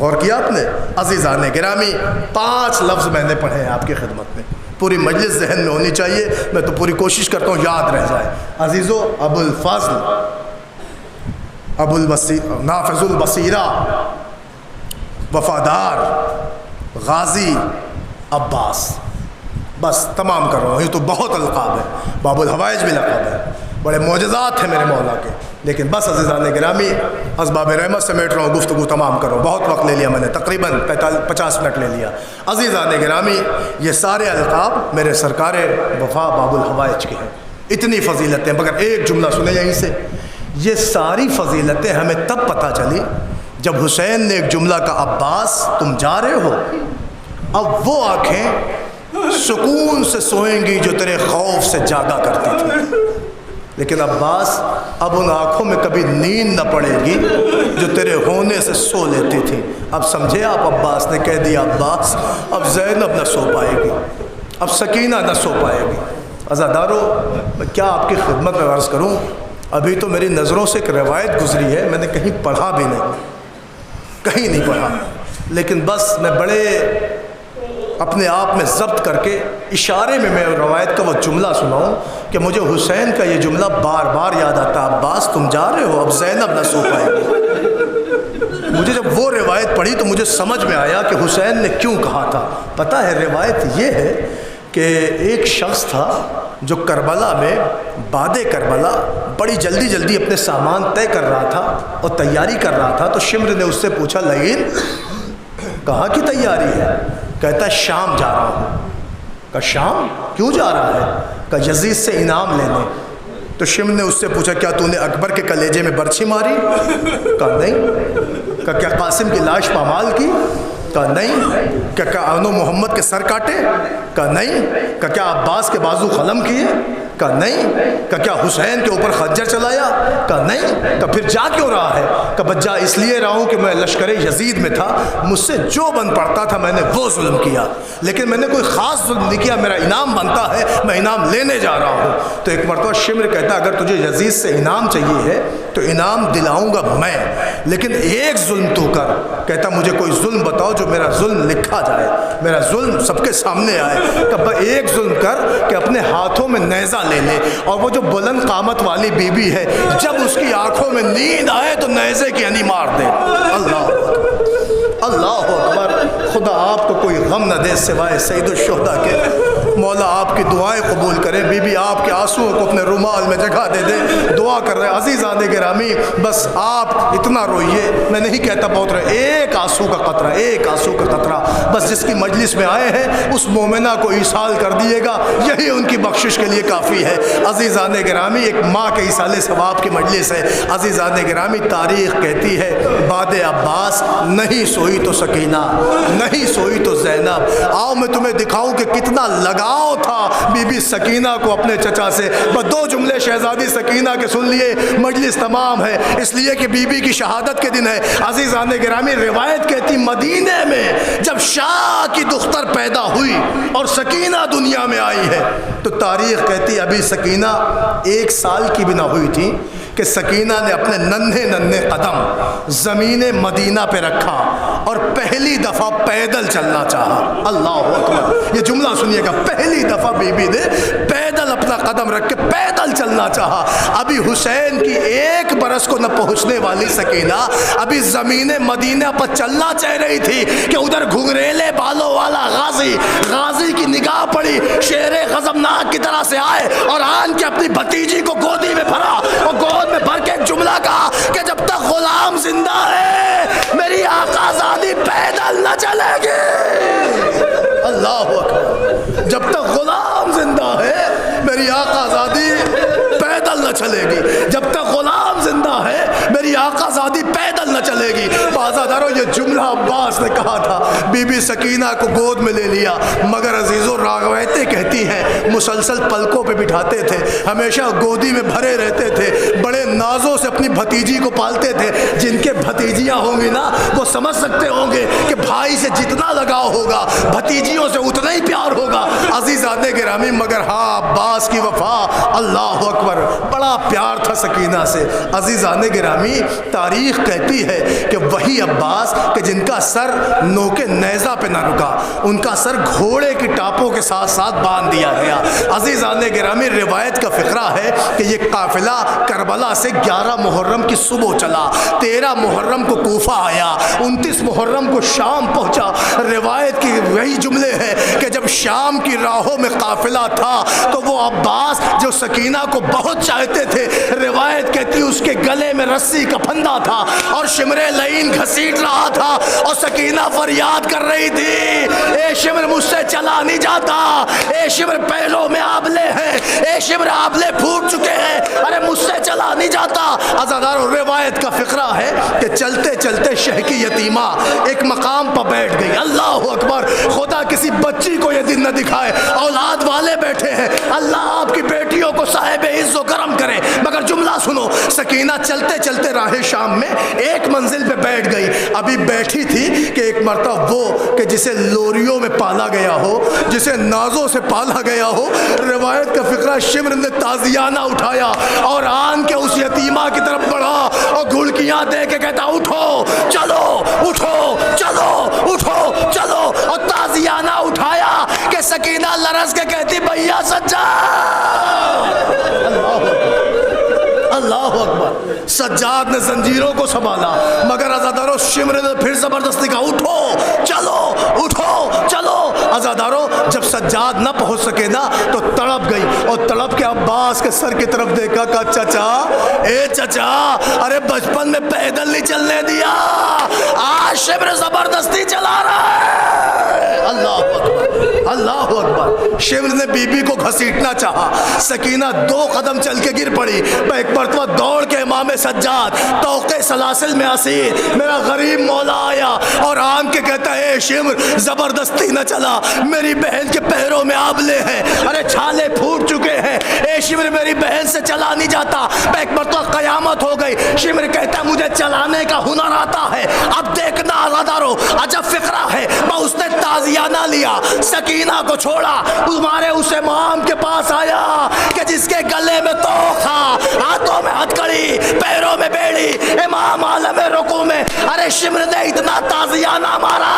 غور کیا آپ نے؟ عزیزان گرامی 5 لفظ میں نے پڑھے ہیں آپ کی خدمت میں، پوری مجلس ذہن میں ہونی چاہیے، میں تو پوری کوشش کرتا ہوں یاد رہ جائے۔ عزیزو، ابو الفضل، نافذ البصیرہ، وفادار، غازی، عباس، بس تمام کر رہا ہوں، یہ تو بہت القاب ہے، باب الحوائج بھی لقب ہے، بڑے معجزات ہیں میرے مولا کے، لیکن بس عزیزان گرامی اسباب رحمت سمیٹ رہا ہوں، گفتگو تمام کر رہا ہوں، بہت وقت لے لیا میں نے، تقریباً 50 منٹ لے لیا۔ عزیزان گرامی یہ سارے القاب میرے سرکار وفا باب الحوائج کے ہیں، اتنی فضیلتیں، مگر ایک جملہ سنیں یہیں سے، یہ ساری فضیلتیں ہمیں تب پتہ چلی جب حسین نے ایک جملہ کا، عباس تم جا رہے ہو، اب وہ آنکھیں سکون سے سوئیں گی جو تیرے خوف سے جاگا کرتی تھی، لیکن عباس اب ان آنکھوں میں کبھی نیند نہ پڑے گی جو تیرے ہونے سے سو لیتی تھی۔ اب سمجھے آپ، عباس نے کہہ دیا عباس اب زینب نہ سو پائے گی، اب سکینہ نہ سو پائے گی۔ عزادارو، میں کیا آپ کی خدمت میں عرض کروں، ابھی تو میری نظروں سے ایک روایت گزری ہے، میں نے کہیں پڑھا بھی نہیں، کہیں نہیں پڑھا، لیکن بس میں بڑے اپنے آپ میں ضبط کر کے اشارے میں روایت کا وہ جملہ سناؤں کہ مجھے حسین کا یہ جملہ بار بار یاد آتا، عباس تم جا رہے ہو، اب زینب نہ سو پائے گی۔ مجھے جب وہ روایت پڑھی تو مجھے سمجھ میں آیا کہ حسین نے کیوں کہا تھا۔ پتہ ہے روایت یہ ہے کہ ایک شخص تھا جو کربلا میں بعد کربلا بڑی جلدی جلدی اپنے سامان طے کر رہا تھا اور تیاری کر رہا تھا، تو شمر نے اس سے پوچھا لعین کہاں کی تیاری ہے؟ کہتا ہے شام جا رہا ہوں۔ کہا شام کیوں جا رہا ہے؟ کہا یزید سے انعام لینے۔ تو شمر نے اس سے پوچھا کیا تو نے اکبر کے کلیجے میں برچھی ماری؟ کہا نہیں۔ کہا کیا قاسم کی لاش پامال کی؟ کہا نہیں۔ کیا آنو محمد کے سر کاٹے؟ کہا نہیں۔ کیا عباس کے بازو قلم کیے؟ کہا نہیں۔ کیا حسین کے اوپر خنجر چلایا؟ کہا نہیں۔ پھر جا کیوں رہا ہے؟ کہ بس جا اس لیے رہا ہوں کہ میں لشکر یزید میں تھا، مجھ سے جو بن پڑتا تھا میں نے وہ ظلم کیا، لیکن میں نے کوئی خاص ظلم نہیں کیا، میرا انعام بنتا ہے، میں انعام لینے جا رہا ہوں۔ تو ایک مرتبہ شمر کہتا اگر تجھے یزید سے انعام چاہیے ہے تو انعام دلاؤں گا میں، لیکن ایک ظلم تو کر۔ کہتا مجھے کوئی ظلم بتاؤ جو میرا ظلم لکھا جائے، میرا ظلم سب کے سامنے آئے۔ کہ ایک ظلم کر کہ اپنے ہاتھوں میں نیزہ لے لے، اور وہ جو بلند قامت والی بی بی ہے جب اس کی آنکھوں میں نیند آئے تو نیزے کی ہنی مار دے۔ اللہ اکبر، اللہ اکبر۔ خدا آپ کو کوئی غم نہ دے سوائے سید الشہداء کے، مولا آپ کی دعائیں قبول کرے، بی بی آپ کے آنسوؤں کو اپنے رومال میں جگہ دے دے، دعا کر رہے ہیں۔ عزیزان گرامی بس آپ اتنا روئیے، میں نہیں کہتا بہت رہے، ایک آنسو کا قطرہ، ایک آنسو کا قطرہ بس جس کی مجلس میں آئے ہیں اس مومنہ کو ایصال کر دیے گا، یہی ان کی بخشش کے لیے کافی ہے۔ عزیزان گرامی ایک ماں کے ایصال ثواب کی مجلس ہے۔ عزیزان گرامی تاریخ کہتی ہے بعد عباس نہیں سوئی تو سکینہ، نہیں سوئی تو زینب۔ آؤ میں تمہیں دکھاؤں کہ کتنا لگاؤ تھا بی بی سکینہ کو اپنے چچا سے۔ بس 2 جملے شہزادی سکینہ کے سن لیے، مجلس تمام ہے، اس لیے کہ بی بی کی شہادت کے دن ہے۔ عزیزان گرامی روایت کہتی مدینے میں جب شاہ کی دختر پیدا ہوئی اور سکینہ دنیا میں آئی ہے تو تاریخ کہتی ابھی سکینہ 1 سال کی بھی نہ ہوئی تھی کہ سکینہ نے اپنے ننھے ننھے قدم زمین مدینہ پہ رکھا اور پہلی دفعہ پیدل چلنا چاہا۔ اللہ اکبر، یہ جملہ سنیے گا، پہلی دفعہ بی بی نے پیدل اپنا قدم رکھ کے پیدل چلنا چاہا۔ ابھی حسین کی 1 برس کو نہ پہنچنے والی سکینہ ابھی زمین مدینہ پر چلنا چاہ رہی تھی کہ ادھر گھنگریلے بالوں والا غازی کی نگاہ پڑی، شیر غضبناک کی طرح سے آئے اور آن کے اپنی بھتیجی کو گودی میں بھرا اور گود میں بھر کے ایک جملہ کہا کہ جب تک غلام زندہ ہے میری آقا زادی پیدل نہ چلے گی۔ اللہ اکبر، جب تک غلام زندہ ہے میری آقا زادی پیدل نہ چلے گی، جب تک غلام زندہ ہے میری آقا زادی پیدل نہ چلے گی۔ بازادارو یہ جملہ عباس نے کہا تھا، بی بی سکینہ کو گود میں لے لیا، مگر عزیزو روایتیں کہتی ہیں مسلسل پلکوں پہ بٹھاتے تھے، ہمیشہ گودی میں بھرے رہتے تھے، بڑے نازوں سے اپنی بھتیجی کو پالتے تھے۔ جن کے بھتیجیاں ہوں گی نا وہ سمجھ سکتے ہوں گے کہ بھائی سے جتنا لگاؤ ہوگا بھتیجیوں سے اتنا ہی پیار ہوگا۔ عزیزان گرامی مگر ہاں عباس کی وفا، اللہ اکبر، بڑا پیار تھا سکینہ سے۔ عزیزان گرامی تاریخ کہتی ہے کہ وہی عباس کہ جن کا سر نوک نیزہ پہ نہ رکا، ان کا سر گھوڑے کی ٹاپوں کے ساتھ ساتھ باندھ دیا گیا۔ عزیزان گرامی، روایت کا فقرہ ہے کہ یہ قافلہ کربلا سے 11 محرم کی صبح چلا، 13 محرم کو کوفہ آیا، 29 محرم کو شام پہنچا۔ روایت کی وہی جملے ہیں کہ جب شام کی راہوں میں قافلہ تھا تو وہ عباس جو سکینہ کو بہت چاہتے تھے، روایت کہتی اس کے گلے میں رسی کا پھندا تھا اور شمر لعین گھسیٹ رہا تھا اور سکینہ فریاد کر رہی تھی، اے شمر مجھ سے چلا نہیں جاتا، اے شمر پہلوں میں آبلے ہیں، اے شمر آبلے پھوٹ چکے ہیں، ارے مجھ سے چلا نہیں جاتا۔ عزادارو، روایت کا فقرہ ہے کہ چلتے چلتے شہ کی یتیمہ ایک مقام پر بیٹھ گئی۔ اللہ اکبر، خدا کسی بچی کو یہ دن نہ دکھائے، اولاد والے بیٹھے ہیں، اللہ آپ کی بیٹیوں کو صاحب عز و کرم کرے۔ مگر جملہ سنو، سکینہ چلتے چلتے راہ شام میں ایک منزل پہ بیٹھ گئی۔ ابھی بیٹھی تھی کہ ایک مرتبہ وہ کہ جسے لوریوں میں پالا گیا ہو، جسے نازوں سے پالا گیا ہو، روایت کا فقرہ، شمر نے تازیانہ اٹھایا اور آن کے اس یتیمہ کی طرف بڑھا اور گھڑکیاں دے کے کہتا اٹھو چلو، اٹھو چلو، اٹھو چلو، اور تازیانہ اٹھایا کہ سکینہ لرز کے کہتی بھیا سجاد، اللہ اکبر۔ سجاد نے زنجیروں کو سنبھالا، مگر عزادارو شمر نے پھر زبردستی کہا اٹھو چلو، اٹھو چلو۔ عزادارو، جب سجاد نہ پہنچ سکے نا تو تڑپ گئی اور تڑپ کے عباس کے سر کی طرف دیکھا، کہا چچا، اے چچا، ارے بچپن میں پیدل نہیں چلنے دیا، آج شمر زبردستی چلا رہا ہے۔ اللہ اکبر، اللہ اکبر۔ شمر نے بی بی کو گھسیٹنا چاہا، سکینہ 2 قدم چل کے گر پڑی۔ میں ایک مرتبہ دوڑ کے امام سجاد توقع سلاسل میں اسیر میرا غریب مولا آیا اور آن کے کہتا ہے اے شمر زبردستی نہ چلا، میری بہن کے پیروں میں آبلے ہیں، ارے چھالے پھوٹ چکے ہیں، اے شمر میری بہن سے چلا نہیں جاتا۔ میں ایک مرتبہ قیامت ہو گئی، شمر کہتا مجھے چلانے کا ہنر آتا ہے۔ اب دیکھنا عزادارو، عجب فقرہ ہے، میں اس نے تازیانہ لیا، سکینہ کو چھوڑا، تمہارے اس امام کے پاس آیا کہ جس کے گلے میں توق تھا، ہاتھوں میں ہتھکڑی، پیروں میں بیڑی، امام عالم رکوع میں۔ ارے شمر نے اتنا تازیانہ مارا،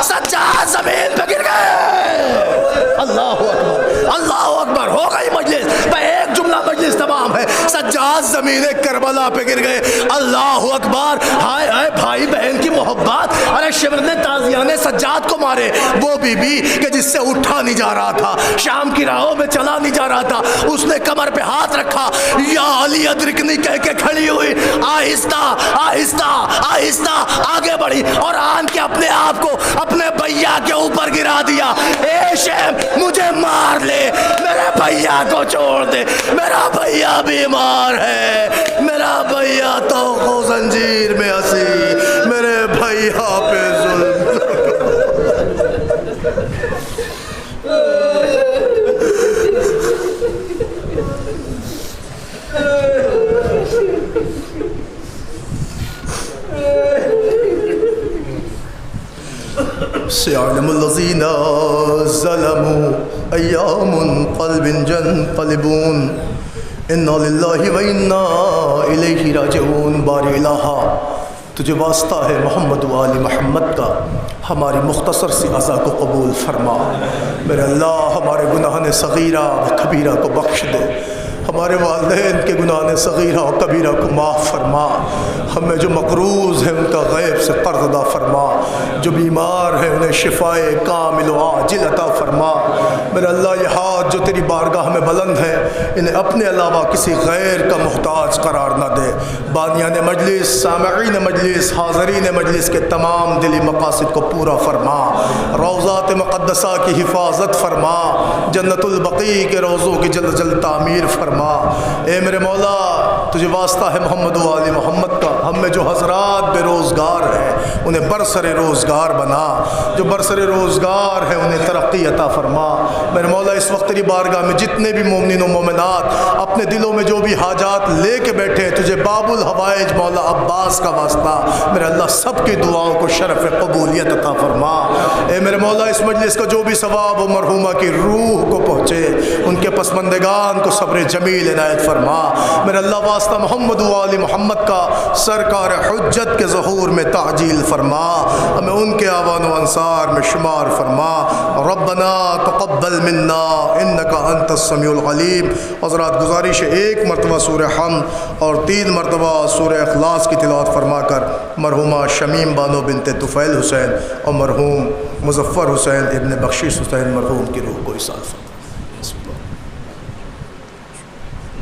سجاد زمین پہ گر گئے۔ اللہ اکبر، اللہ اکبر۔ ہو گئی مجلس، میں ایک جملہ مجلس تمام ہے، سجاد زمین کربلا پہ گر گئے۔ اللہ اکبر، ہائے ہائے بھائی بہن کی محبت۔ ارے شمر نے تازیانے سجاد کو مارے، وہ بی بی کہ جس سے اٹھا نہیں جا رہا تھا، شام کی راہوں میں چلا نہیں جا رہا تھا، اس نے کمر پہ ہاتھ رکھا، یا علی ادرکنی کہہ کے کھڑی ہوئی، آہستہ آہستہ آہستہ آگے بڑھی اور آن کے اپنے آپ کو اپنے بھیا کے اوپر گرا دیا۔ اے شیم مجھے مار لے، میرے بھیا کو چھوڑ دے، میرا بھیا بیمار ہے، میرا بھیا تو زنجیر میں اسیر، میرے بھیا پہ ظلم۔ سيعلم الذين ظلموا أيام قلب ينقلبون إنا لله وإنا إليه راجعون۔ بار الہا، تجھے واسطہ ہے محمد و آل محمد کا، ہماری مختصر سی عزا کو قبول فرما۔ میرے اللہ، ہمارے گناہ صغیرہ و کبیرہ کو بخش دے، ہمارے والدین کے گناہ صغیرہ و کبیرہ کو معاف فرما، ہمیں جو مقروض ہیں ان کا غیب سے قرض ادا فرما، جو بیمار ہیں انہیں شفائے کامل و عاجل عطا فرما۔ میرے اللہ، یہ ہاتھ جو تیری بارگاہ میں بلند ہیں انہیں اپنے علاوہ کسی غیر کا محتاج قرار نہ دے۔ بانیان مجلس، سامعین مجلس، حاضرین مجلس کے تمام دلی مقاصد کو پورا فرما، روضات مقدسہ کی حفاظت فرما، جنت البقیع کے روضوں کی جلد جلد تعمیر فرما۔ اے میرے مولا، تجھے واسطہ ہے محمد و آل محمد کا، ہم میں جو حضرات بے روزگار ہیں انہیں برسر روزگار بنا، جو برسر روزگار ہیں انہیں ترقی عطا فرما۔ میرے مولا، اس وقت تیری بارگاہ میں جتنے بھی مومنین و مومنات اپنے دلوں میں جو بھی حاجات لے کے بیٹھے ہیں، تجھے باب الحوائج مولا عباس کا واسطہ، میرے اللہ سب کی دعاؤں کو شرف قبولیت عطا فرما۔ اے میرے مولا، اس مجلس کا جو بھی ثواب و مرحومہ کی روح کو پہنچے، ان کے پسماندگان کو صبر جمیل عنایت فرما۔ میرے اللہ واسطہ واسطہ محمد و آل محمد کا سرکار حجت کے ظہور میں تعجیل فرما، ہمیں ان کے آبان و انصار میں شمار فرما۔ ربنا تقبل منا انک انت السمیع العلیم۔ حضرات گزارش ہے ایک مرتبہ سورہ حمد اور 3 مرتبہ سورہ اخلاص کی تلاوت فرما کر مرحومہ شمیم بانو بنت طفیل حسین اور مرحوم مظفر حسین ابن بخشش حسین مرحوم کی روح کو ایصال فرما۔